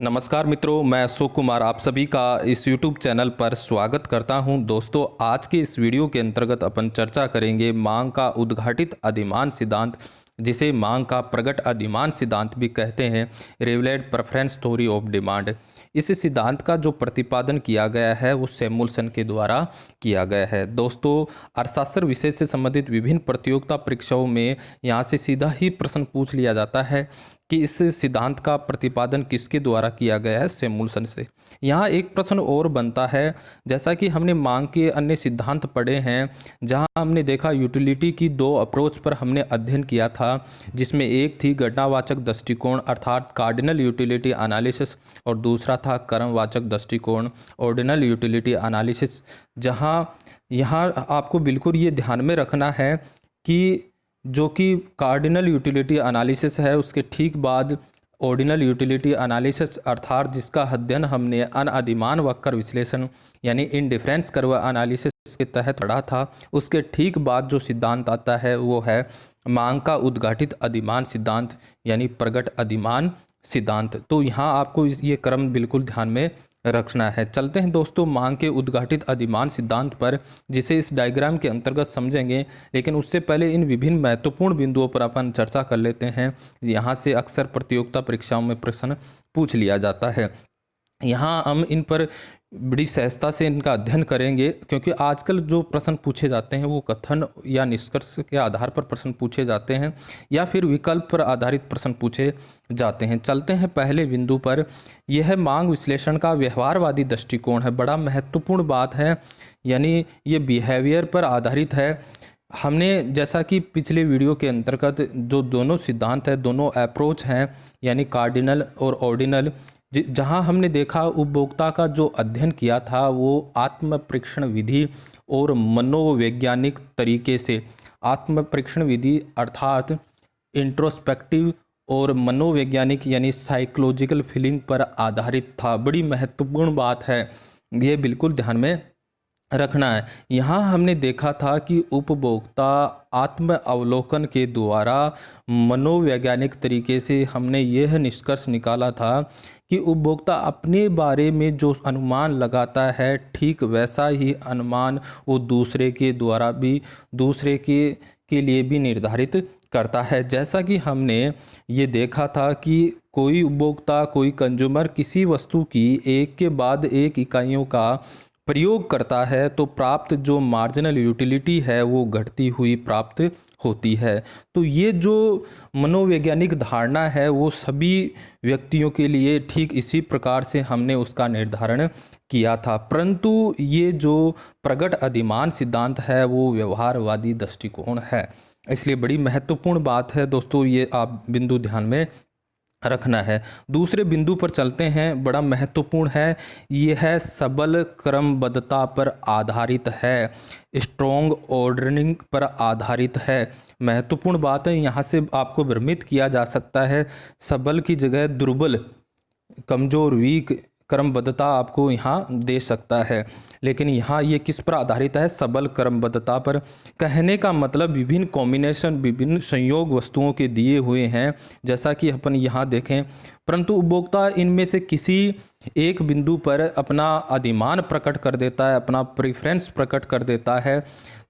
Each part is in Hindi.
नमस्कार मित्रों, मैं अशोक कुमार आप सभी का इस YouTube चैनल पर स्वागत करता हूं। दोस्तों, आज के इस वीडियो के अंतर्गत अपन चर्चा करेंगे मांग का उद्घाटित अधिमान सिद्धांत, जिसे मांग का प्रकट अधिमान सिद्धांत भी कहते हैं, related preference theory of demand. इस सिद्धांत का जो प्रतिपादन किया गया है वो सैमुअल्सन के द्वारा किया गया है। दोस्तों, अर्थशास्त्र विषय से संबंधित विभिन्न प्रतियोगिता परीक्षाओं में यहाँ से सीधा ही प्रश्न पूछ लिया जाता है कि इस सिद्धांत का प्रतिपादन किसके द्वारा किया गया है, सैमुअल्सन से। यहाँ एक प्रश्न और बनता है, जैसा कि हमने मांग के अन्य सिद्धांत पढ़े हैं, जहाँ हमने देखा यूटिलिटी की दो अप्रोच पर हमने अध्ययन किया था, जिसमें एक थी घटनावाचक दृष्टिकोण अर्थात कार्डिनल यूटिलिटी एनालिसिस और दूसरा था क्रमवाचक दृष्टिकोण ऑर्डिनल यूटिलिटी एनालिसिस। जहाँ यहाँ आपको बिल्कुल ये ध्यान में रखना है कि जो कि कार्डिनल यूटिलिटी एनालिसिस है, उसके ठीक बाद ऑर्डिनल यूटिलिटी एनालिसिस अर्थात जिसका अध्ययन हमने अनअधिमान वक्र विश्लेषण यानी इनडिफरेंस कर्व एनालिसिस के तहत पढ़ा था, उसके ठीक बाद जो सिद्धांत आता है वो है मांग का उद्घाटित अधिमान सिद्धांत यानी प्रकट अधिमान सिद्धांत। तो यहाँ आपको ये क्रम बिल्कुल ध्यान में रखना है। चलते हैं दोस्तों मांग के उद्घाटित अधिमान सिद्धांत पर, जिसे इस डायग्राम के अंतर्गत समझेंगे, लेकिन उससे पहले इन विभिन्न महत्वपूर्ण बिंदुओं पर अपन चर्चा कर लेते हैं। यहाँ से अक्सर प्रतियोगिता परीक्षाओं में प्रश्न पूछ लिया जाता है। यहाँ हम इन पर बड़ी सहजता से इनका अध्ययन करेंगे, क्योंकि आजकल जो प्रश्न पूछे जाते हैं वो कथन या निष्कर्ष के आधार पर प्रश्न पूछे जाते हैं या फिर विकल्प पर आधारित प्रश्न पूछे जाते हैं। चलते हैं पहले बिंदु पर। यह मांग विश्लेषण का व्यवहारवादी दृष्टिकोण है। बड़ा महत्वपूर्ण बात है, यानी ये बिहेवियर पर आधारित है। हमने जैसा कि पिछले वीडियो के अंतर्गत जो दोनों सिद्धांत है, दोनों अप्रोच हैं, यानी कार्डिनल और ऑर्डिनल, जहां हमने देखा उपभोक्ता का जो अध्ययन किया था वो आत्म परीक्षण विधि और मनोवैज्ञानिक तरीके से, आत्म परीक्षण विधि अर्थात इंट्रोस्पेक्टिव और मनोवैज्ञानिक यानी साइकोलॉजिकल फीलिंग पर आधारित था। बड़ी महत्वपूर्ण बात है, ये बिल्कुल ध्यान में रखना है। यहाँ हमने देखा था कि उपभोक्ता आत्म अवलोकन के द्वारा मनोवैज्ञानिक तरीके से हमने यह निष्कर्ष निकाला था कि उपभोक्ता अपने बारे में जो अनुमान लगाता है, ठीक वैसा ही अनुमान वो दूसरे के द्वारा भी, दूसरे के लिए भी निर्धारित करता है। जैसा कि हमने ये देखा था कि कोई उपभोक्ता, कोई कंज्यूमर किसी वस्तु की एक के बाद एक इकाइयों का प्रयोग करता है तो प्राप्त जो मार्जिनल यूटिलिटी है वो घटती हुई प्राप्त होती है। तो ये जो मनोवैज्ञानिक धारणा है वो सभी व्यक्तियों के लिए ठीक इसी प्रकार से हमने उसका निर्धारण किया था, परंतु ये जो प्रकट अधिमान सिद्धांत है वो व्यवहारवादी दृष्टिकोण है। इसलिए बड़ी महत्वपूर्ण बात है दोस्तों, ये आप बिंदु ध्यान में रखना है। दूसरे बिंदु पर चलते हैं, बड़ा महत्वपूर्ण है, यह है सबल क्रमबद्धता पर आधारित है, स्ट्रॉन्ग ऑर्डरिंग पर आधारित है। महत्वपूर्ण बात है, यहाँ से आपको भ्रमित किया जा सकता है, सबल की जगह दुर्बल, कमजोर, वीक क्रमबद्धता आपको यहाँ दे सकता है, लेकिन यहाँ ये किस पर आधारित है, सबल क्रमबद्धता पर। कहने का मतलब विभिन्न कॉम्बिनेशन, विभिन्न संयोग वस्तुओं के दिए हुए हैं, जैसा कि अपन यहाँ देखें, परंतु उपभोक्ता इनमें से किसी एक बिंदु पर अपना अधिमान प्रकट कर देता है, अपना प्रेफरेंस प्रकट कर देता है,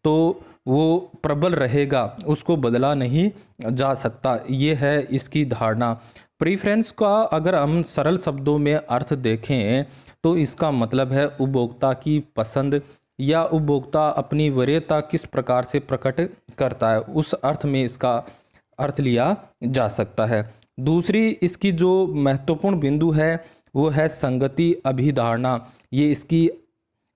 तो वो प्रबल रहेगा, उसको बदला नहीं जा सकता। ये है इसकी धारणा। प्रेफरेंस का अगर हम सरल शब्दों में अर्थ देखें तो इसका मतलब है उपभोक्ता की पसंद या उपभोक्ता अपनी वरीयता किस प्रकार से प्रकट करता है, उस अर्थ में इसका अर्थ लिया जा सकता है। दूसरी इसकी जो महत्वपूर्ण बिंदु है वो है संगति अभिधारणा। ये इसकी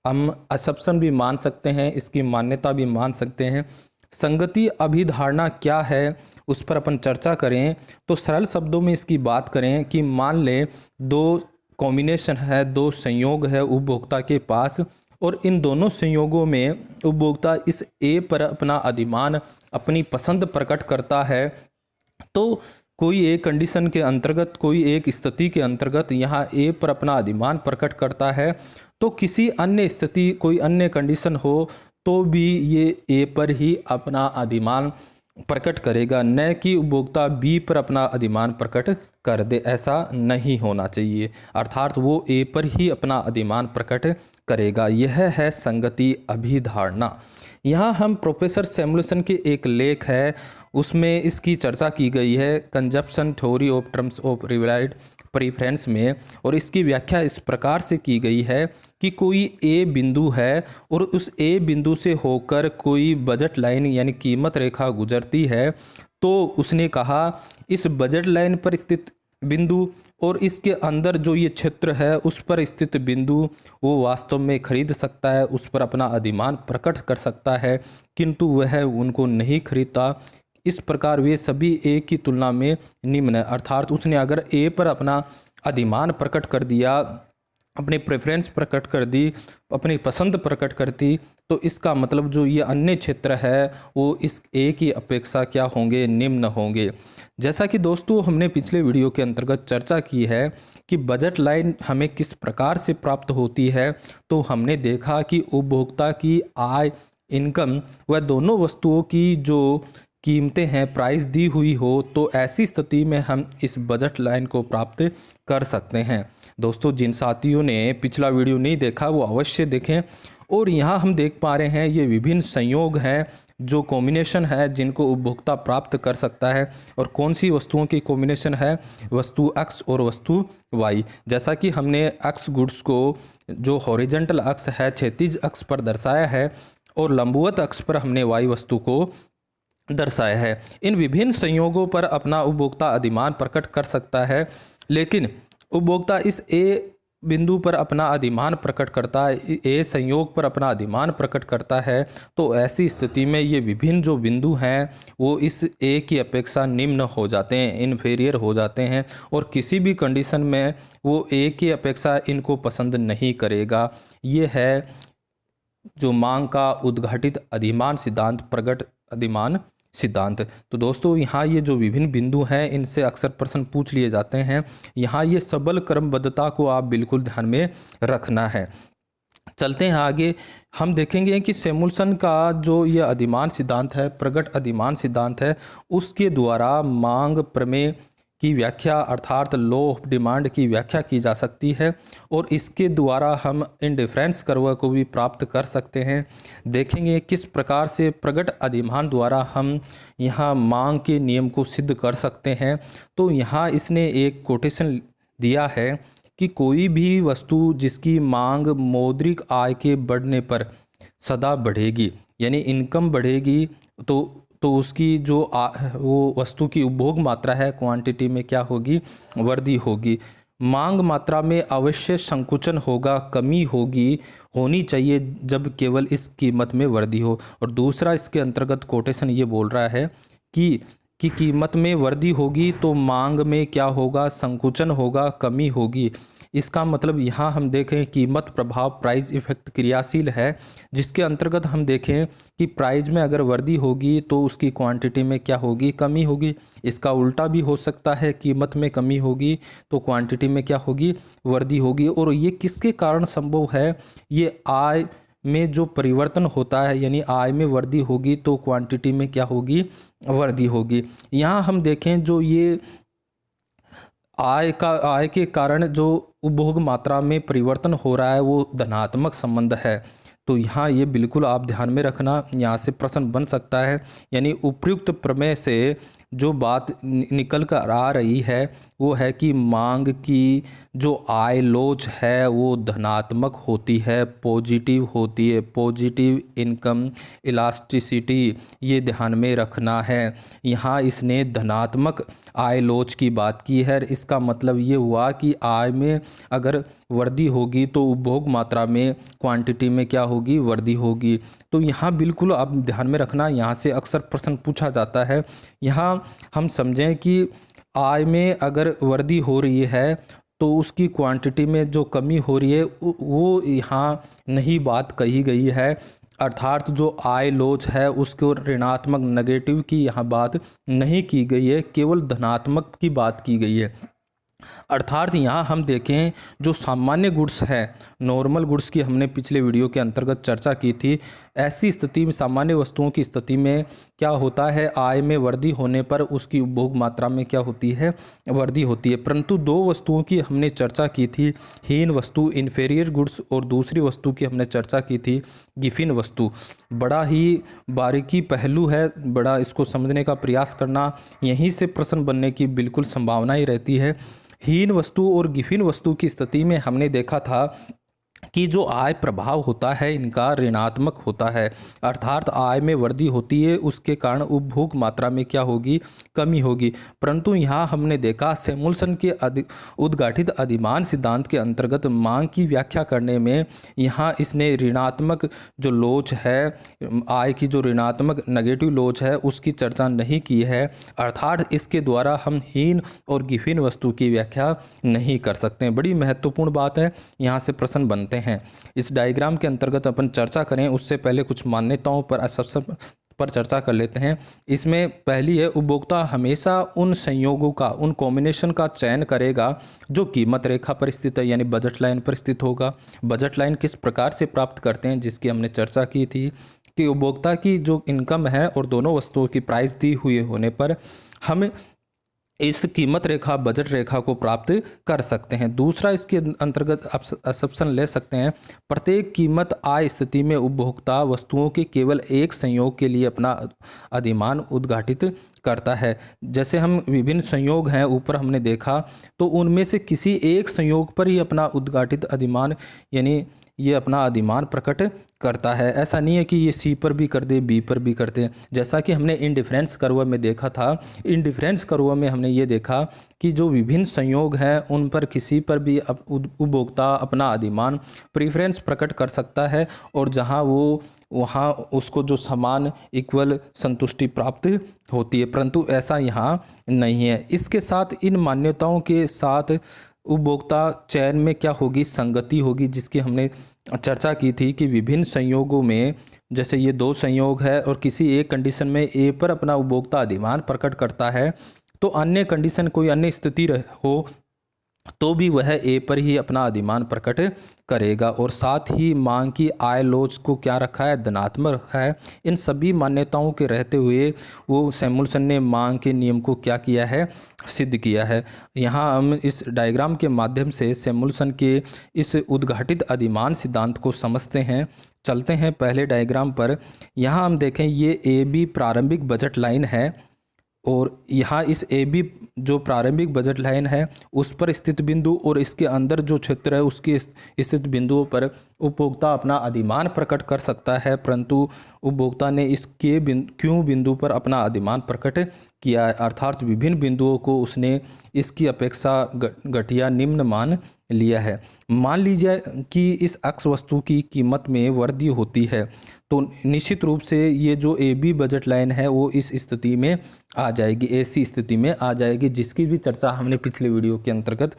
हम असम्पशन भी मान सकते हैं, इसकी मान्यता भी मान सकते हैं। संगति अभिधारणा क्या है उस पर अपन चर्चा करें तो सरल शब्दों में इसकी बात करें कि मान लें दो कॉम्बिनेशन है, दो संयोग है उपभोक्ता के पास, और इन दोनों संयोगों में उपभोक्ता इस ए पर अपना अधिमान, अपनी पसंद प्रकट करता है, तो कोई एक कंडीशन के अंतर्गत, कोई एक स्थिति के अंतर्गत यहाँ ए पर अपना अधिमान प्रकट करता है, तो किसी अन्य स्थिति, कोई अन्य कंडीशन हो तो भी ये ए पर ही अपना अधिमान प्रकट करेगा, न कि उपभोक्ता बी पर अपना अधिमान प्रकट कर दे। ऐसा नहीं होना चाहिए, अर्थात वो ए पर ही अपना अधिमान प्रकट करेगा। यह है संगति अभिधारणा। यहाँ हम प्रोफेसर सैमुअल्सन के एक लेख है उसमें इसकी चर्चा की गई है, consumption theory of terms of relative preference में, और इसकी व्याख्या इस प्रकार से की गई है कि कोई ए बिंदु है और उस ए बिंदु से होकर कोई बजट लाइन यानी कीमत रेखा गुजरती है, तो उसने कहा इस बजट लाइन पर स्थित बिंदु और इसके अंदर जो ये क्षेत्र है उस पर स्थित बिंदु वो वास्तव में खरीद सकता है, उस पर अपना अधिमान प्रकट कर सकता है, किंतु वह उनको नहीं खरीदता। इस प्रकार वे सभी ए की तुलना में निम्न है। अर्थात उसने अगर ए पर अपना अधिमान प्रकट कर दिया, अपनी प्रेफरेंस प्रकट कर दी, अपनी पसंद प्रकट कर दी, तो इसका मतलब जो ये अन्य क्षेत्र है वो इस ए की अपेक्षा क्या होंगे, निम्न होंगे। जैसा कि दोस्तों हमने पिछले वीडियो के अंतर्गत चर्चा की है कि बजट लाइन हमें किस प्रकार से प्राप्त होती है, तो हमने देखा कि उपभोक्ता की आय, इनकम व दोनों वस्तुओं की जो कीमतें हैं, प्राइस दी हुई हो, तो ऐसी स्थिति में हम इस बजट लाइन को प्राप्त कर सकते हैं। दोस्तों जिन साथियों ने पिछला वीडियो नहीं देखा वो अवश्य देखें। और यहाँ हम देख पा रहे हैं ये विभिन्न संयोग हैं, जो कॉम्बिनेशन है जिनको उपभोक्ता प्राप्त कर सकता है। और कौन सी वस्तुओं की कॉम्बिनेशन है, वस्तु एक्स और वस्तु वाई। जैसा कि हमने एक्स गुड्स को जो हॉरिजेंटल अक्ष है, क्षैतिज अक्ष पर दर्शाया है, और लंबवत अक्ष पर हमने वाई वस्तु को दर्शाया है। इन विभिन्न संयोगों पर अपना उपभोक्ता अधिमान प्रकट कर सकता है, लेकिन उपभोक्ता इस ए बिंदु पर अपना अधिमान प्रकट करता है, ए संयोग पर अपना अधिमान प्रकट करता है, तो ऐसी स्थिति में ये विभिन्न जो बिंदु हैं वो इस ए की अपेक्षा निम्न हो जाते हैं, इन्फीरियर हो जाते हैं, और किसी भी कंडीशन में वो ए की अपेक्षा इनको पसंद नहीं करेगा। ये है जो मांग का उद्घाटित अधिमान सिद्धांत, प्रकट अधिमान सिद्धांत। तो दोस्तों यहाँ ये जो विभिन्न बिंदु हैं इनसे अक्सर प्रश्न पूछ लिए जाते हैं। यहाँ ये सबल क्रमबद्धता को आप बिल्कुल ध्यान में रखना है। चलते हैं आगे, हम देखेंगे कि सैमुअल्सन का जो ये अधिमान सिद्धांत है, प्रकट अधिमान सिद्धांत है, उसके द्वारा मांग प्रमेय की व्याख्या अर्थात लॉ ऑफ डिमांड की व्याख्या की जा सकती है, और इसके द्वारा हम इंडिफरेंस कर्व को भी प्राप्त कर सकते हैं। देखेंगे किस प्रकार से प्रकट अधिमान द्वारा हम यहाँ मांग के नियम को सिद्ध कर सकते हैं। तो यहाँ इसने एक कोटेशन दिया है कि कोई भी वस्तु जिसकी मांग मौद्रिक आय के बढ़ने पर सदा बढ़ेगी, यानी इनकम बढ़ेगी, तो उसकी जो वो वस्तु की उपभोग मात्रा है, क्वांटिटी में क्या होगी, वृद्धि होगी। मांग मात्रा में अवश्य संकुचन होगा, कमी होनी चाहिए जब केवल इस कीमत में वृद्धि हो। और दूसरा इसके अंतर्गत कोटेशन ये बोल रहा है कि कीमत में वृद्धि होगी तो मांग में क्या होगा, संकुचन होगा, कमी होगी। इसका मतलब यहाँ हम देखें कीमत प्रभाव प्राइस इफेक्ट क्रियाशील है, जिसके अंतर्गत हम देखें कि प्राइस में अगर वृद्धि होगी तो उसकी क्वांटिटी में क्या होगी, कमी होगी। इसका उल्टा भी हो सकता है, कीमत में कमी होगी तो क्वांटिटी में क्या होगी, वृद्धि होगी। और ये किसके कारण संभव है, ये आय में जो परिवर्तन होता है, यानी आय में वृद्धि होगी तो क्वांटिटी में क्या होगी, वृद्धि होगी। यहाँ हम देखें जो ये आय के कारण जो उपभोग मात्रा में परिवर्तन हो रहा है वो धनात्मक संबंध है। तो यहाँ ये बिल्कुल आप ध्यान में रखना, यहाँ से प्रश्न बन सकता है। यानी उपयुक्त प्रमेय से जो बात निकल कर आ रही है वो है कि मांग की जो आय लोच है वो धनात्मक होती है, पॉजिटिव होती है, पॉजिटिव इनकम इलास्टिसिटी, ये ध्यान में रखना है। यहाँ इसने धनात्मक आय लोच की बात की है। इसका मतलब ये हुआ कि आय में अगर वृद्धि होगी तो उपभोग मात्रा में, क्वांटिटी में क्या होगी, वृद्धि होगी। तो यहाँ बिल्कुल आप ध्यान में रखना, यहाँ से अक्सर प्रश्न पूछा जाता है। यहाँ हम समझें कि आय में अगर वृद्धि हो रही है तो उसकी क्वांटिटी में जो कमी हो रही है वो यहाँ नहीं बात कही गई है। अर्थात जो आय लोच है उसको ऋणात्मक नेगेटिव की यहाँ बात नहीं की गई है, केवल धनात्मक की बात की गई है। अर्थात यहाँ हम देखें जो सामान्य गुड्स हैं, नॉर्मल गुड्स की हमने पिछले वीडियो के अंतर्गत चर्चा की थी। ऐसी स्थिति में, सामान्य वस्तुओं की स्थिति में क्या होता है, आय में वृद्धि होने पर उसकी उपभोग मात्रा में क्या होती है, वृद्धि होती है। परंतु दो वस्तुओं की हमने चर्चा की थी, हीन वस्तु इन्फीरियर गुड्स, और दूसरी वस्तु की हमने चर्चा की थी गिफिन वस्तु। बड़ा ही बारीकी पहलू है, बड़ा इसको समझने का प्रयास करना, यहीं से प्रश्न बनने की बिल्कुल संभावना ही रहती है। हीन वस्तु और गिफिन वस्तु की स्थिति में हमने देखा था कि जो आय प्रभाव होता है इनका ऋणात्मक होता है, अर्थात आय में वृद्धि होती है, उसके कारण उपभोग मात्रा में क्या होगी, कमी होगी। परंतु यहाँ हमने देखा सैमुअल्सन के उद्घाटित अधिमान सिद्धांत के अंतर्गत मांग की व्याख्या करने में यहाँ इसने ऋणात्मक जो लोच है, आय की जो ऋणात्मक नेगेटिव लोच है, उसकी चर्चा नहीं की है। अर्थात इसके द्वारा हम हीन और गिफिन वस्तु की व्याख्या नहीं कर सकते। बड़ी महत्वपूर्ण बात है, यहाँ से प्रश्न बनते हैं। इस डायग्राम के अंतर्गत अपन चर्चा करें उससे पहले कुछ मान्यताओं पर असम्पशन पर चर्चा कर लेते हैं। इसमें पहली है, उपभोक्ता हमेशा उन संयोगों का, उन कॉम्बिनेशन का चयन करेगा जो कीमत रेखा पर स्थित है, यानी बजट लाइन पर स्थित होगा। बजट लाइन किस प्रकार से प्राप्त करते हैं, जिसकी हमने चर्चा की थी कि उपभोक्ता की जो इनकम है और दोनों वस्तुओं की प्राइस दी हुई होने पर हम इस कीमत रेखा, बजट रेखा को प्राप्त कर सकते हैं। दूसरा, इसके अंतर्गत असम्पशन ले सकते हैं, प्रत्येक कीमत आय स्थिति में उपभोक्ता वस्तुओं के केवल एक संयोग के लिए अपना अधिमान उद्घाटित करता है। जैसे हम विभिन्न संयोग हैं ऊपर हमने देखा, तो उनमें से किसी एक संयोग पर ही अपना उद्घाटित अधिमान, यानी ये अपना अधिमान प्रकट करता है। ऐसा नहीं है कि ये सी पर भी कर दे, बी पर भी कर दे। जैसा कि हमने इंडिफरेंस कर्व में देखा था, इंडिफरेंस कर्व में हमने ये देखा कि जो विभिन्न संयोग हैं उन पर किसी पर भी उपभोक्ता अपना अधिमान प्रीफरेंस प्रकट कर सकता है, और जहां वो वहाँ उसको जो समान इक्वल संतुष्टि प्राप्त होती है। परंतु ऐसा यहाँ नहीं है। इसके साथ, इन मान्यताओं के साथ उपभोक्ता चयन में क्या होगी, संगति होगी, जिसकी हमने चर्चा की थी कि विभिन्न संयोगों में, जैसे ये दो संयोग है और किसी एक कंडीशन में ए पर अपना उपभोक्ता अधिमान प्रकट करता है, तो अन्य कंडीशन, कोई अन्य स्थिति हो तो भी वह ए पर ही अपना अधिमान प्रकट करेगा। और साथ ही मांग की आय लोच को क्या रखा है, धनात्मक रखा है। इन सभी मान्यताओं के रहते हुए वो सैमुअल्सन ने मांग के नियम को क्या किया है, सिद्ध किया है। यहाँ हम इस डायग्राम के माध्यम से सैमुअल्सन के इस उद्घाटित अधिमान सिद्धांत को समझते हैं। चलते हैं पहले डायग्राम पर। यहाँ हम देखें, ये ए बी प्रारंभिक बजट लाइन है, और यहाँ इस ए बी जो प्रारंभिक बजट लाइन है उस पर स्थित बिंदु और इसके अंदर जो क्षेत्र है उसकी स्थित बिंदुओं पर उपभोक्ता अपना अधिमान प्रकट कर सकता है, परंतु उपभोक्ता ने इस क्यू बिंदु पर अपना अधिमान प्रकट किया है, अर्थात विभिन्न बिंदुओं को उसने इसकी अपेक्षा घटिया निम्न मान लिया है। मान लीजिए कि इस अक्ष वस्तु की कीमत में वृद्धि होती है, तो निश्चित रूप से ये जो ए बी बजट लाइन है वो इस स्थिति में आ जाएगी, ऐसी स्थिति में आ जाएगी, जिसकी भी चर्चा हमने पिछले वीडियो के अंतर्गत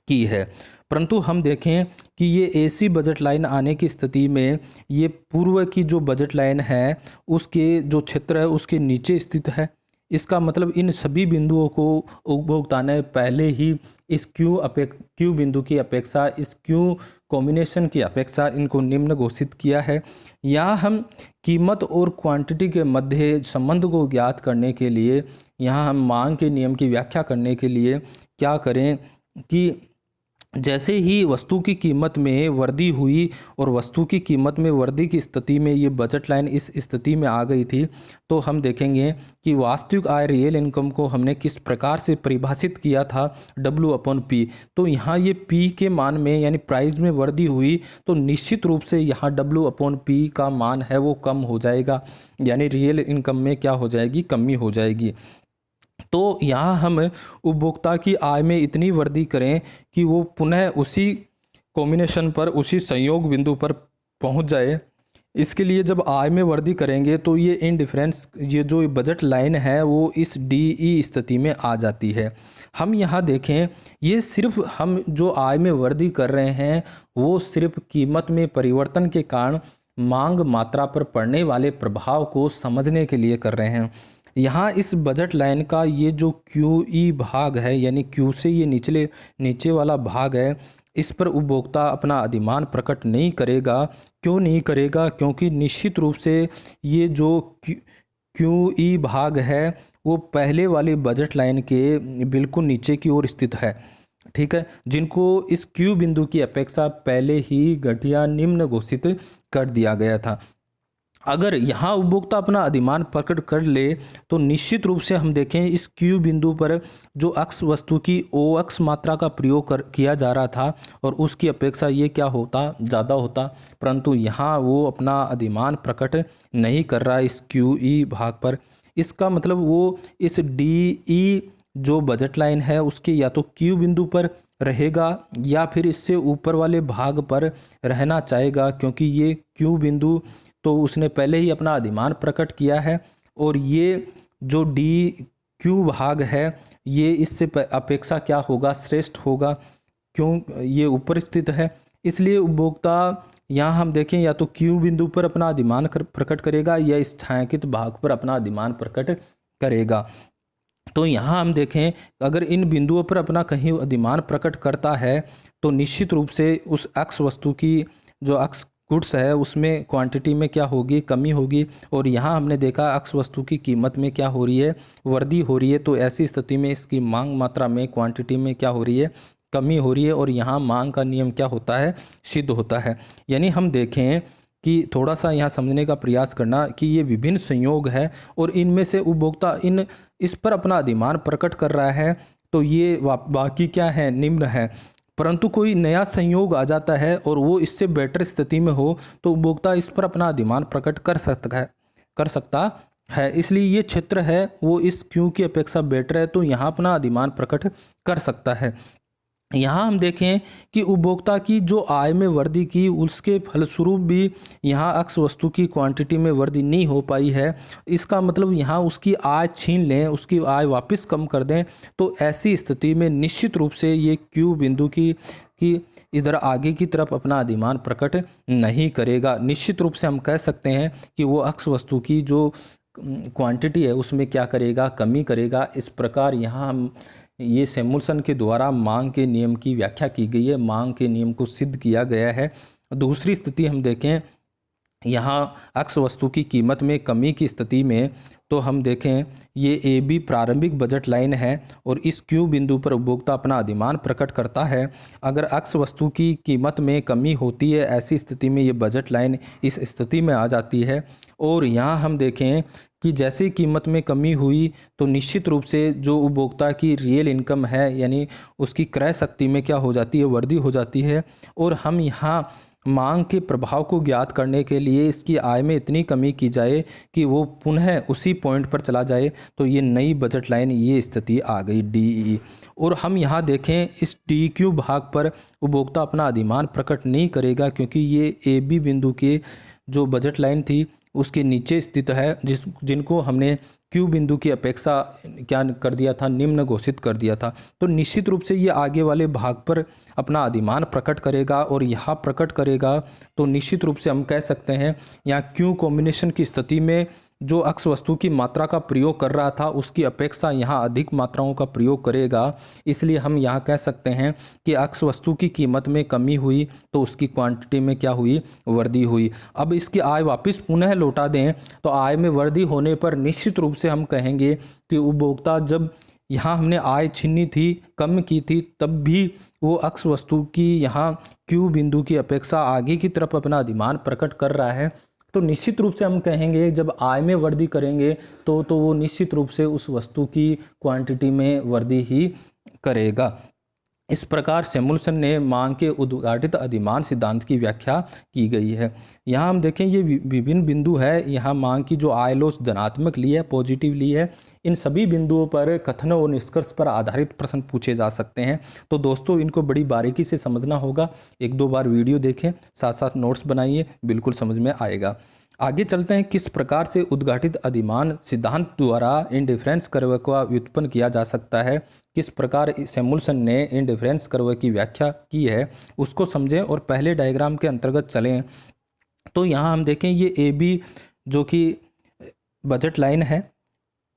की है। परंतु हम देखें कि ये एसी बजट लाइन आने की स्थिति में ये पूर्व की जो बजट लाइन है उसके जो क्षेत्र है उसके नीचे स्थित है। इसका मतलब इन सभी बिंदुओं को उपभोक्ता ने पहले ही इस क्यू बिंदु की अपेक्षा, इस क्यू कॉम्बिनेशन की अपेक्षा इनको निम्न घोषित किया है। यहाँ हम कीमत और क्वांटिटी के मध्य संबंध को ज्ञात करने के लिए, यहाँ हम मांग के नियम की व्याख्या करने के लिए क्या करें कि जैसे ही वस्तु की कीमत में वृद्धि हुई और वस्तु की कीमत में वृद्धि की स्थिति में ये बजट लाइन इस स्थिति में आ गई थी, तो हम देखेंगे कि वास्तविक आय, रियल इनकम को हमने किस प्रकार से परिभाषित किया था, W/P। तो यहाँ ये P के मान में, यानी प्राइस में वृद्धि हुई तो निश्चित रूप से यहाँ W/P का मान है वो कम हो जाएगा, यानी रियल इनकम में क्या हो जाएगी, कमी हो जाएगी। तो यहाँ हम उपभोक्ता की आय में इतनी वृद्धि करें कि वो पुनः उसी कॉम्बिनेशन पर, उसी संयोग बिंदु पर पहुँच जाए। इसके लिए जब आय में वृद्धि करेंगे तो ये इंडिफरेंस, ये जो बजट लाइन है वो इस DE स्थिति में आ जाती है। हम यहाँ देखें, ये सिर्फ हम जो आय में वृद्धि कर रहे हैं वो सिर्फ कीमत में परिवर्तन के कारण मांग मात्रा पर पड़ने वाले प्रभाव को समझने के लिए कर रहे हैं। यहाँ इस बजट लाइन का ये जो QE भाग है, यानी Q से ये नीचे वाला भाग है, इस पर उपभोक्ता अपना अधिमान प्रकट नहीं करेगा। क्यों नहीं करेगा? क्योंकि निश्चित रूप से ये जो QE भाग है वो पहले वाली बजट लाइन के बिल्कुल नीचे की ओर स्थित है, ठीक है, जिनको इस Q बिंदु की अपेक्षा पहले ही घटिया निम्न घोषित कर दिया गया था। अगर यहाँ उपभोक्ता अपना अधिमान प्रकट कर ले तो निश्चित रूप से हम देखें इस Q बिंदु पर जो अक्स वस्तु की OX मात्रा का प्रयोग किया जा रहा था और उसकी अपेक्षा ये क्या होता, ज़्यादा होता, परंतु यहाँ वो अपना अधिमान प्रकट नहीं कर रहा इस QE भाग पर। इसका मतलब वो इस DE जो बजट लाइन है उसके या तो Q बिंदु पर रहेगा या फिर इससे ऊपर वाले भाग पर रहना चाहेगा, क्योंकि ये Q बिंदु तो उसने पहले ही अपना अधिमान प्रकट किया है और ये जो DQ भाग है ये इससे अपेक्षा क्या होगा, श्रेष्ठ होगा, क्यों ये ऊपर स्थित है। इसलिए उपभोक्ता यहाँ हम देखें या तो Q बिंदु पर अपना अधिमान प्रकट करेगा या इस छायांकित भाग पर अपना अधिमान प्रकट करेगा। तो यहाँ हम देखें अगर इन बिंदुओं पर अपना कहीं अधिमान प्रकट करता है तो निश्चित रूप से उस अक्स वस्तु की जो अक्स गुड्स है उसमें क्वांटिटी में क्या होगी, कमी होगी। और यहाँ हमने देखा अक्स वस्तु की कीमत में क्या हो रही है, वृद्धि हो रही है। तो ऐसी स्थिति में इसकी मांग मात्रा में, क्वांटिटी में क्या हो रही है, कमी हो रही है और यहाँ मांग का नियम क्या होता है, सिद्ध होता है। यानी हम देखें कि थोड़ा सा यहाँ समझने का प्रयास करना कि ये विभिन्न संयोग है और इनमें से उपभोक्ता इस पर अपना अधिमान प्रकट कर रहा है तो ये बाकी क्या है, निम्न है। परंतु कोई नया संयोग आ जाता है और वो इससे बेटर स्थिति में हो तो उपभोक्ता इस पर अपना अधिमान प्रकट कर सकता है। इसलिए ये क्षेत्र है वो इस Q की अपेक्षा बेटर है तो यहाँ अपना अधिमान प्रकट कर सकता है। यहाँ हम देखें कि उपभोक्ता की जो आय में वृद्धि की उसके फलस्वरूप भी यहाँ अक्स वस्तु की क्वांटिटी में वृद्धि नहीं हो पाई है। इसका मतलब यहाँ उसकी आय छीन लें, उसकी आय वापस कम कर दें तो ऐसी स्थिति में निश्चित रूप से ये Q बिंदु की इधर आगे की तरफ अपना अधिमान प्रकट नहीं करेगा। निश्चित रूप से हम कह सकते हैं कि वो अक्स वस्तु की जो क्वांटिटी है उसमें क्या करेगा, कमी करेगा। इस प्रकार यहाँ हम ये सैमुअल्सन के द्वारा मांग के नियम की व्याख्या की गई है, मांग के नियम को सिद्ध किया गया है। दूसरी स्थिति हम देखें यहाँ अक्स वस्तु की कीमत में कमी की स्थिति में तो हम देखें ये AB प्रारंभिक बजट लाइन है और इस Q बिंदु पर उपभोक्ता अपना अधिमान प्रकट करता है। अगर अक्स वस्तु की कीमत में कमी होती है ऐसी स्थिति में ये बजट लाइन इस स्थिति में आ जाती है। और यहाँ हम देखें कि जैसे कीमत में कमी हुई तो निश्चित रूप से जो उपभोक्ता की रियल इनकम है यानी उसकी क्रय शक्ति में क्या हो जाती है, वृद्धि हो जाती है। और हम यहाँ मांग के प्रभाव को ज्ञात करने के लिए इसकी आय में इतनी कमी की जाए कि वो पुनः उसी पॉइंट पर चला जाए तो ये नई बजट लाइन ये स्थिति आ गई DE। और हम यहाँ देखें इस DQ भाग पर उपभोक्ता अपना अधिमान प्रकट नहीं करेगा क्योंकि ये AB बिंदु के जो बजट लाइन थी उसके नीचे स्थित है जिनको हमने Q बिंदु की अपेक्षा क्या कर दिया था, निम्न घोषित कर दिया था। तो निश्चित रूप से ये आगे वाले भाग पर अपना अधिमान प्रकट करेगा और यहाँ प्रकट करेगा तो निश्चित रूप से हम कह सकते हैं यहाँ Q कॉम्बिनेशन की स्थिति में जो अक्स वस्तु की मात्रा का प्रयोग कर रहा था उसकी अपेक्षा यहाँ अधिक मात्राओं का प्रयोग करेगा। इसलिए हम यहाँ कह सकते हैं कि अक्स वस्तु की कीमत में कमी हुई तो उसकी क्वांटिटी में क्या हुई, वृद्धि हुई। अब इसकी आय वापस पुनः लौटा दें तो आय में वृद्धि होने पर निश्चित रूप से हम कहेंगे कि उपभोक्ता जब यहाँ हमने आय छीनी थी, कम की थी, तब भी वो अक्स वस्तु की यहाँ Q बिंदु की अपेक्षा आगे की तरफ अपना अधिमान प्रकट कर रहा है। तो निश्चित रूप से हम कहेंगे जब आय में वृद्धि करेंगे तो वो निश्चित रूप से उस वस्तु की क्वांटिटी में वृद्धि ही करेगा। इस प्रकार सैमुअल्सन ने मांग के उद्घाटित अधिमान सिद्धांत की व्याख्या की गई है। यहाँ हम देखें ये विभिन्न बिंदु है, यहाँ मांग की जो आय लॉस धनात्मक ली है, पॉजिटिव ली है। इन सभी बिंदुओं पर कथनों और निष्कर्ष पर आधारित प्रश्न पूछे जा सकते हैं। तो दोस्तों इनको बड़ी बारीकी से समझना होगा, एक दो बार वीडियो देखें, साथ साथ नोट्स बनाइए, बिल्कुल समझ में आएगा। आगे चलते हैं किस प्रकार से उद्घाटित अधिमान सिद्धांत द्वारा इंडिफरेंस कर्व का व्युत्पन्न किया जा सकता है, किस प्रकार सैमुअल्सन ने इंडिफरेंस कर्व की व्याख्या की है उसको समझें और पहले डायग्राम के अंतर्गत चलें। तो यहाँ हम देखें ये AB जो कि बजट लाइन है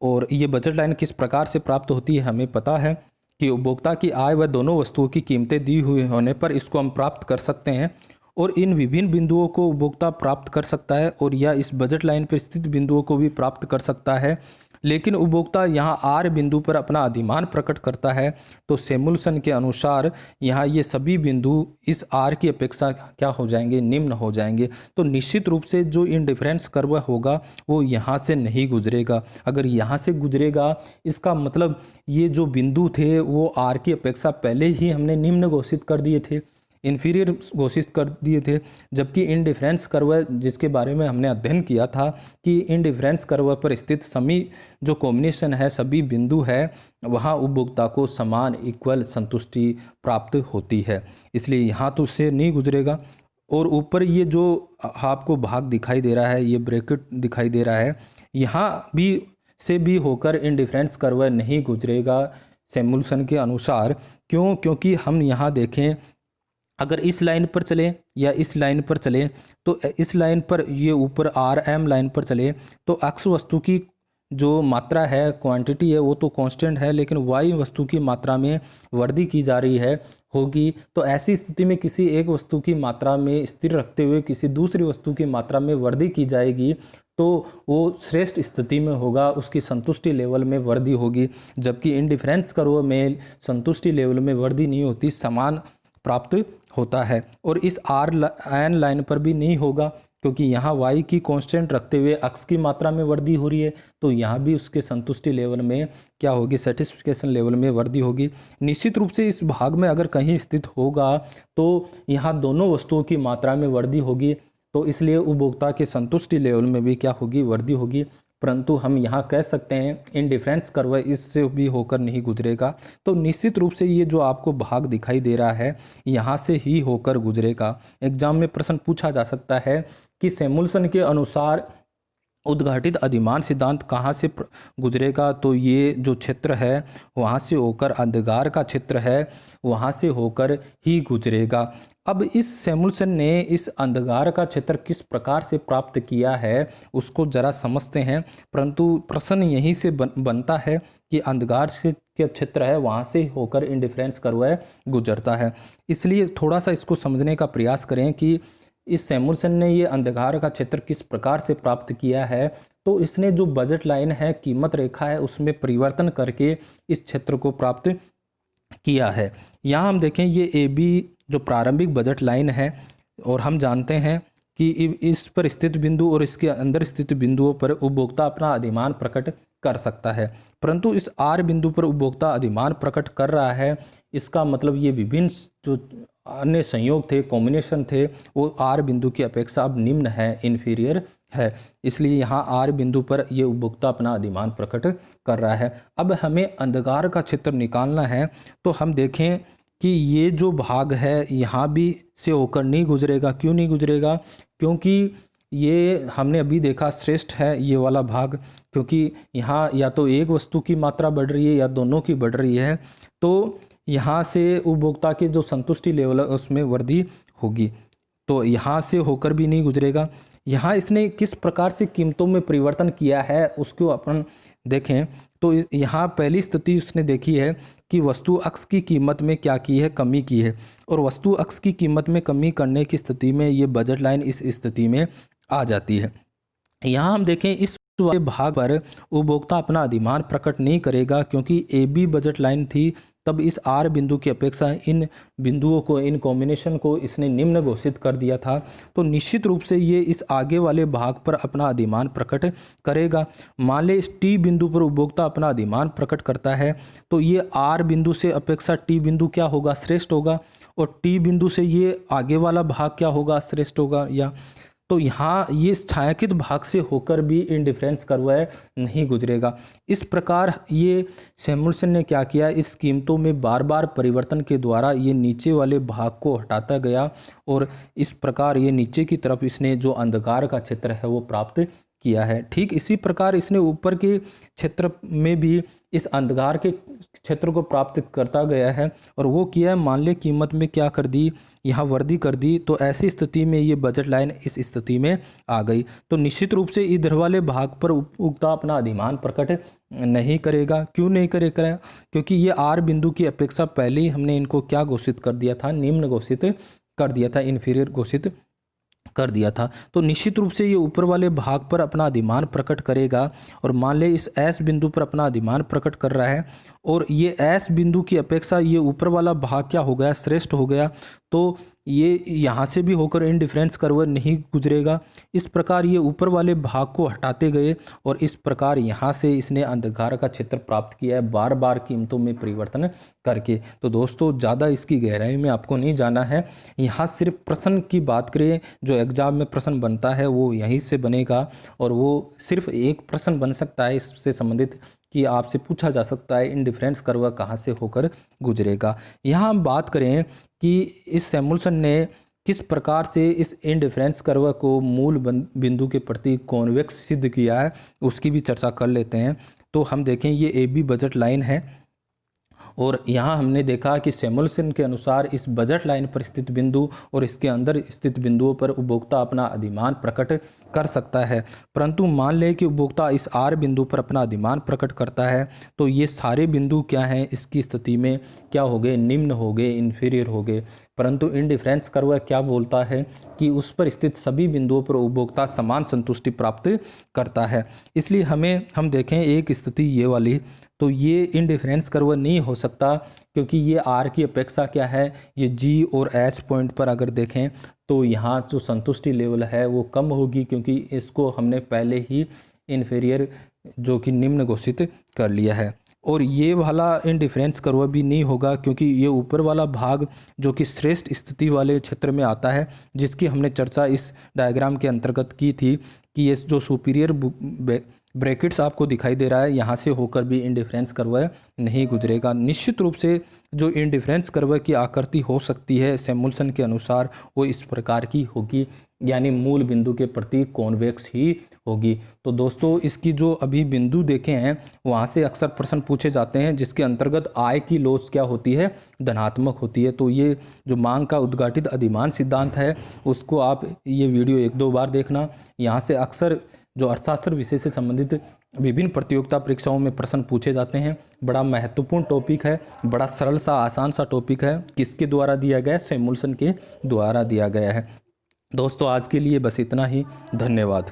और ये बजट लाइन किस प्रकार से प्राप्त होती है हमें पता है कि उपभोक्ता की आय व दोनों वस्तुओं की कीमतें दी हुई होने पर इसको हम प्राप्त कर सकते हैं। और इन विभिन्न बिंदुओं को उपभोक्ता प्राप्त कर सकता है और या इस बजट लाइन पर स्थित बिंदुओं को भी प्राप्त कर सकता है। लेकिन उपभोक्ता यहाँ आर बिंदु पर अपना अधिमान प्रकट करता है तो सैमुअल्सन के अनुसार यहाँ ये सभी बिंदु इस आर की अपेक्षा क्या हो जाएंगे, निम्न हो जाएंगे। तो निश्चित रूप से जो इंडिफरेंस कर्व होगा वो यहाँ से नहीं गुजरेगा। अगर यहाँ से गुजरेगा इसका मतलब ये जो बिंदु थे वो आर की अपेक्षा पहले ही हमने निम्न घोषित कर दिए थे, इन्फीरियर घोषित कर दिए थे। जबकि इनडिफरेंस कर्व जिसके बारे में हमने अध्ययन किया था कि इनडिफरेंस कर्व पर स्थित सभी जो कॉम्बिनेशन है, सभी बिंदु है, वहाँ उपभोक्ता को समान इक्वल संतुष्टि प्राप्त होती है। इसलिए यहाँ तो उससे नहीं गुजरेगा। और ऊपर ये जो आपको भाग दिखाई दे रहा है, ये ब्रैकेट दिखाई दे रहा है, यहाँ भी से भी होकर इनडिफरेंस कर्व नहीं गुजरेगा सैमुअल्सन के अनुसार। क्यों? क्योंकि हम यहाँ देखें, अगर इस लाइन पर चले या इस लाइन पर चले तो इस लाइन पर ये ऊपर आर एम लाइन पर चले तो अक्स वस्तु की जो मात्रा है, क्वांटिटी है, वो तो कांस्टेंट है, लेकिन वाई वस्तु की मात्रा में वृद्धि की जा रही है होगी। तो ऐसी स्थिति में किसी एक वस्तु की मात्रा में स्थिर रखते हुए किसी दूसरी वस्तु की मात्रा में वृद्धि की जाएगी तो वो श्रेष्ठ स्थिति में होगा, उसकी संतुष्टि लेवल में वृद्धि होगी। जबकि इनडिफरेंस कर्व में संतुष्टि लेवल में वृद्धि नहीं होती, समान प्राप्त होता है। और इस आर एन लाइन पर भी नहीं होगा क्योंकि यहाँ y की कांस्टेंट रखते हुए x की मात्रा में वृद्धि हो रही है, तो यहाँ भी उसके संतुष्टि लेवल में क्या होगी, सेटिस्फिकेशन लेवल में वृद्धि होगी। निश्चित रूप से इस भाग में अगर कहीं स्थित होगा तो यहाँ दोनों वस्तुओं की मात्रा में वृद्धि होगी, तो इसलिए उपभोक्ता के संतुष्टि लेवल में भी क्या होगी, वृद्धि होगी। परंतु हम यहाँ कह सकते हैं इनडिफरेंस कर्व इससे भी होकर नहीं गुजरेगा। तो निश्चित रूप से ये जो आपको भाग दिखाई दे रहा है यहाँ से ही होकर गुजरेगा। एग्जाम में प्रश्न पूछा जा सकता है कि सैमुअल्सन के अनुसार उद्घाटित अधिमान सिद्धांत कहाँ से गुजरेगा, तो ये जो क्षेत्र है वहाँ से होकर, अंधकार का क्षेत्र है वहाँ से होकर ही गुजरेगा। अब इस सैमुअल्सन ने इस अंधकार का क्षेत्र किस प्रकार से प्राप्त किया है उसको जरा समझते हैं। परंतु प्रश्न यहीं से बनता है कि अंधकार से के क्षेत्र है वहाँ से होकर इंडिफरेंस कर्व गुजरता है। इसलिए थोड़ा सा इसको समझने का प्रयास करें कि इस सैमुअल्सन ने ये अंधकार का क्षेत्र किस प्रकार से प्राप्त किया है। तो इसने जो बजट लाइन है, कीमत रेखा है, उसमें परिवर्तन करके इस क्षेत्र को प्राप्त किया है। यहाँ हम देखें ये ए बी जो प्रारंभिक बजट लाइन है और हम जानते हैं कि इस पर स्थित बिंदु और इसके अंदर स्थित बिंदुओं पर उपभोक्ता अपना अधिमान प्रकट कर सकता है। परंतु इस आर बिंदु पर उपभोक्ता अधिमान प्रकट कर रहा है, इसका मतलब ये विभिन्न जो अन्य संयोग थे, कॉम्बिनेशन थे, वो आर बिंदु की अपेक्षा अब निम्न है, इन्फीरियर है। इसलिए यहाँ आर बिंदु पर ये उपभोक्ता अपना अधिमान प्रकट कर रहा है। अब हमें अंधकार का क्षेत्र निकालना है, तो हम देखें कि ये जो भाग है यहाँ भी से होकर नहीं गुजरेगा। क्यों नहीं गुजरेगा? क्योंकि ये हमने अभी देखा श्रेष्ठ है ये वाला भाग, क्योंकि यहाँ या तो एक वस्तु की मात्रा बढ़ रही है या दोनों की बढ़ रही है, तो यहाँ से उपभोक्ता के जो संतुष्टि लेवल है उसमें वृद्धि होगी। तो यहाँ से होकर भी नहीं गुजरेगा। यहाँ इसने किस प्रकार से कीमतों में परिवर्तन किया है उसको अपन देखें तो यहाँ पहली स्थिति उसने देखी है कि वस्तु अक्स की कीमत में क्या की है, कमी की है, और वस्तु अक्स की कीमत में कमी करने की स्थिति में ये बजट लाइन इस स्थिति में आ जाती है। यहाँ हम देखें इस भाग पर उपभोक्ता अपना अधिमान प्रकट नहीं करेगा क्योंकि ए बी बजट लाइन थी, तब इस आर बिंदु की अपेक्षा इन बिंदुओं को, इन कॉम्बिनेशन को इसने निम्न घोषित कर दिया था। तो निश्चित रूप से ये इस आगे वाले भाग पर अपना अधिमान प्रकट करेगा। मान ले इस टी बिंदु पर उपभोक्ता अपना अधिमान प्रकट करता है तो ये आर बिंदु से अपेक्षा टी बिंदु क्या होगा, श्रेष्ठ होगा, और टी बिंदु से ये आगे वाला भाग क्या होगा, श्रेष्ठ होगा। या तो यहाँ ये छायांकित भाग से होकर भी इनडिफरेंस कर्व नहीं गुजरेगा। इस प्रकार ये सैमुअल्सन ने क्या किया, इस कीमतों में बार बार परिवर्तन के द्वारा ये नीचे वाले भाग को हटाता गया और इस प्रकार ये नीचे की तरफ इसने जो अंधकार का क्षेत्र है वो प्राप्त किया है। ठीक इसी प्रकार इसने ऊपर के क्षेत्र में भी इस अंधकार के क्षेत्र को प्राप्त करता गया है, और वो किया है, मान ले कीमत में क्या कर दी, यहाँ वृद्धि कर दी, तो ऐसी स्थिति में ये बजट लाइन इस स्थिति में आ गई। तो निश्चित रूप से इधर वाले भाग पर उपभोक्ता अपना अधिमान प्रकट नहीं करेगा। क्यों नहीं करेगा? क्योंकि ये आर बिंदु की अपेक्षा पहले ही हमने इनको क्या घोषित कर दिया था, निम्न घोषित कर दिया था, इन्फीरियर घोषित कर दिया था। तो निश्चित रूप से ये ऊपर वाले भाग पर अपना अधिमान प्रकट करेगा। और मान ले इस एस बिंदु पर अपना अधिमान प्रकट कर रहा है और ये एस बिंदु की अपेक्षा ये ऊपर वाला भाग क्या हो गया, श्रेष्ठ हो गया, तो ये यहाँ से भी होकर इंडिफरेंस कर्व नहीं गुजरेगा। इस प्रकार ये ऊपर वाले भाग को हटाते गए और इस प्रकार यहाँ से इसने अंधकार का क्षेत्र प्राप्त किया है, बार बार कीमतों में परिवर्तन करके। तो दोस्तों ज़्यादा इसकी गहराई में आपको नहीं जाना है, यहाँ सिर्फ प्रश्न की बात करें, जो एग्जाम में प्रश्न बनता है वो यहीं से बनेगा और वो सिर्फ एक प्रश्न बन सकता है इससे संबंधित कि आपसे पूछा जा सकता है इंडिफरेंस कर्व कहाँ से होकर गुजरेगा। यहाँ हम बात करें कि इस सैमुअल्सन ने किस प्रकार से इस इंडिफरेंस कर्व को मूल बिंदु के प्रति कॉन्वेक्स सिद्ध किया है, उसकी भी चर्चा कर लेते हैं। तो हम देखें ये ए बी बजट लाइन है और यहाँ हमने देखा कि सैमुअल्सन के अनुसार इस बजट लाइन पर स्थित बिंदु और इसके अंदर स्थित बिंदुओं पर उपभोक्ता अपना अधिमान प्रकट कर सकता है। परंतु मान लें कि उपभोक्ता इस आर बिंदु पर अपना अधिमान प्रकट करता है, तो ये सारे बिंदु क्या हैं, इसकी स्थिति में क्या हो गए, निम्न हो गए, इन्फीरियर हो गए। परंतु इंडिफरेंस कर्व क्या बोलता है कि उस पर स्थित सभी बिंदुओं पर उपभोक्ता समान संतुष्टि प्राप्त करता है। इसलिए हम देखें एक स्थिति ये वाली, तो ये इंडिफरेंस कर्व नहीं हो सकता क्योंकि ये आर की अपेक्षा क्या है, ये जी और एस पॉइंट पर अगर देखें तो यहाँ जो संतुष्टि लेवल है वो कम होगी क्योंकि इसको हमने पहले ही इन्फीरियर जो कि निम्न घोषित कर लिया है। और ये वाला इंडिफरेंस कर्व भी नहीं होगा क्योंकि ये ऊपर वाला भाग जो कि श्रेष्ठ स्थिति वाले क्षेत्र में आता है, जिसकी हमने चर्चा इस डायग्राम के अंतर्गत की थी कि ये जो सुपीरियर ब्रैकेट्स आपको दिखाई दे रहा है, यहाँ से होकर भी इंडिफरेंस कर्व नहीं गुजरेगा। निश्चित रूप से जो इंडिफरेंस कर्व की आकृति हो सकती है सैमुअल्सन के अनुसार वो इस प्रकार की होगी, यानी मूल बिंदु के प्रति कॉन्वेक्स ही होगी। तो दोस्तों इसकी जो अभी बिंदु देखे हैं वहाँ से अक्सर प्रश्न पूछे जाते हैं जिसके अंतर्गत आय की लॉस क्या होती है, धनात्मक होती है। तो ये जो मांग का उद्घाटित अधिमान सिद्धांत है उसको आप ये वीडियो 1-2 बार देखना। यहाँ से अक्सर जो अर्थशास्त्र विषय से संबंधित विभिन्न प्रतियोगिता परीक्षाओं में प्रश्न पूछे जाते हैं। बड़ा महत्वपूर्ण टॉपिक है, बड़ा सरल सा आसान सा टॉपिक है। किसके द्वारा दिया गया है, सैमुअल्सन के द्वारा दिया गया है। दोस्तों आज के लिए बस इतना ही, धन्यवाद।